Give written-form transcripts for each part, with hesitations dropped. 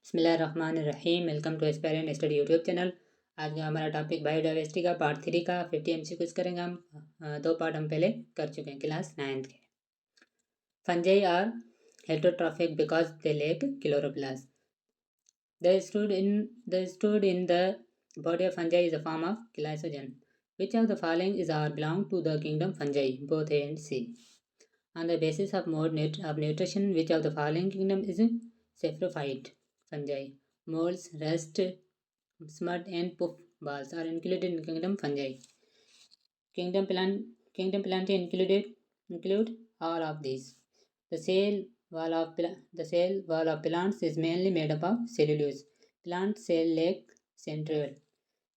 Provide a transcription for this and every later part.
बिस्मिल्लाहिर्रहमानिर्रहीम। Welcome to aspirant study YouTube channel. आज का हमारा टॉपिक बायोडाइवर्सिटी का पार्ट 3 का 50 MCQs करेंगे हम। दो पार्ट हम पहले कर चुके हैं क्लास 9th के। Fungi are heterotrophic because they lack chloroplast. The stood in the body of fungi is a form of glycogen. Which of the following is or belong to the kingdom fungi, both A and C? On the basis of mode of nutrition, which of the following kingdom is saprophyte fungi? Moles, rust, smut, and puff balls are included in kingdom fungi. Kingdom plantae include all of these. The cell wall of plants is mainly made up of cellulose. Plant cell lack centriole.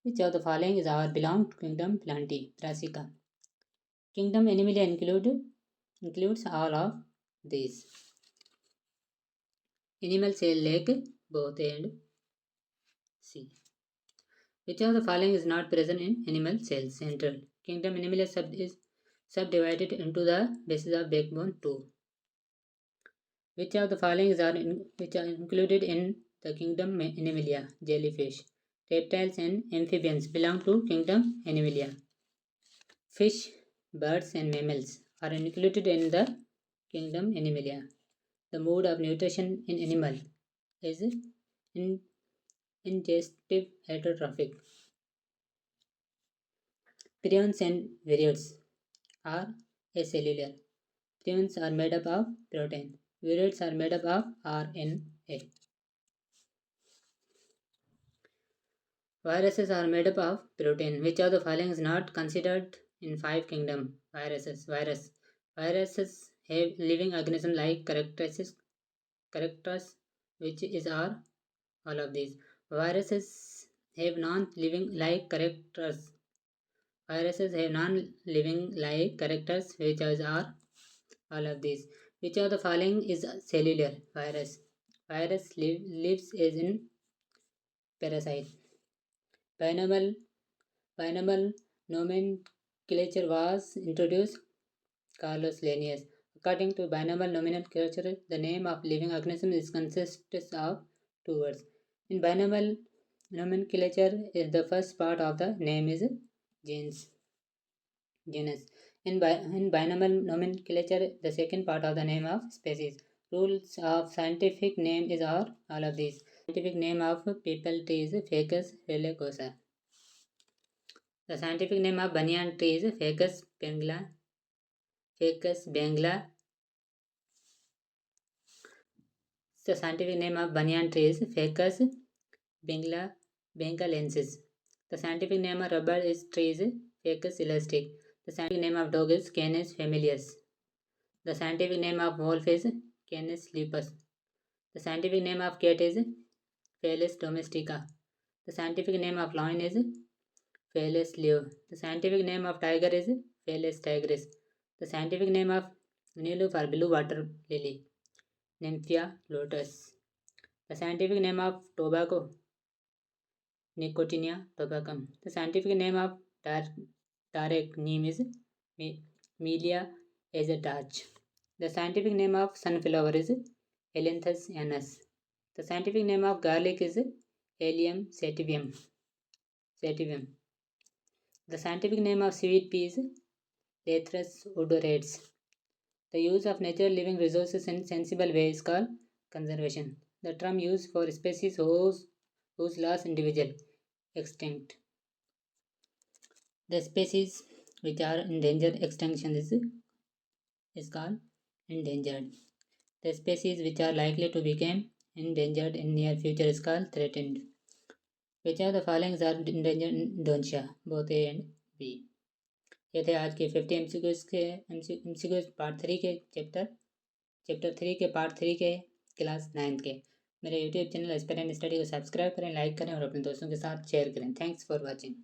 Which of the following is or belong to kingdom plantae? Brassica. Kingdom Animalia includes all of these. Animal cell lack both A and C. Which of the following is not present in animal cells? Central. Kingdom Animalia is subdivided into the bases of backbone 2. Which of the following which are included in the kingdom Animalia? Jellyfish. Reptiles and amphibians belong to kingdom Animalia. Fish, birds and mammals are included in the kingdom Animalia. The mode of nutrition in animal is ingestive heterotrophic. Prions and virions are acellular. Prions are made up of protein. Virions are made up of RNA. Viruses are made up of protein. Which of the following is not considered in 5 kingdom? Viruses have living organism like characters, which is are all of these. Viruses have non-living like characters. Viruses have non-living like characters, which are all of these. Which of the following is cellular? Virus. Virus lives as in parasite. Binomial nomenclature was introduced Carlos Linnaeus. According to binomial nomenclature, the name of living organism consists of 2 words. In binomial nomenclature, the first part of the name is genus. In binomial nomenclature, the second part of the name of species. Rules of scientific name is all of these. Scientific name of peepal tree is Ficus relicosa. The scientific name of banyan tree is Ficus bengala. The scientific name of banyan tree is Ficus bengalensis. The scientific name of rubber tree is Ficus elastic. The scientific name of dog is Canis familius. The scientific name of wolf is Canis lupus. The scientific name of cat is Felis domestica. The scientific name of lion is Felis leo. The scientific name of tiger is Felis tigris. The scientific name of Neelufar blue water lily, Nymphia lotus. The scientific name of tobacco, Nicotiana tabacum. The scientific name of Tarek neem is Melia azatarch. The scientific name of sunflower is Elenthus anus. The scientific name of garlic is Allium sativum. The scientific name of sweet pea is Lathyrus odorates. The use of natural living resources in sensible way is called conservation. The term used for species whose last individual extinct. The species which are in danger extinction is called endangered. The species which are likely to become endangered in near future is called threatened. Which of the following are endangered in Indonesia? Both A and B. ये थे आज के 50 MCQs part 3 के chapter 3 के part 3 के class 9th के। मेरे YouTube channel aspirant study को सब्सक्राइब करें, लाइक करें और अपने दोस्तों के साथ शेयर करें। Thanks for watching.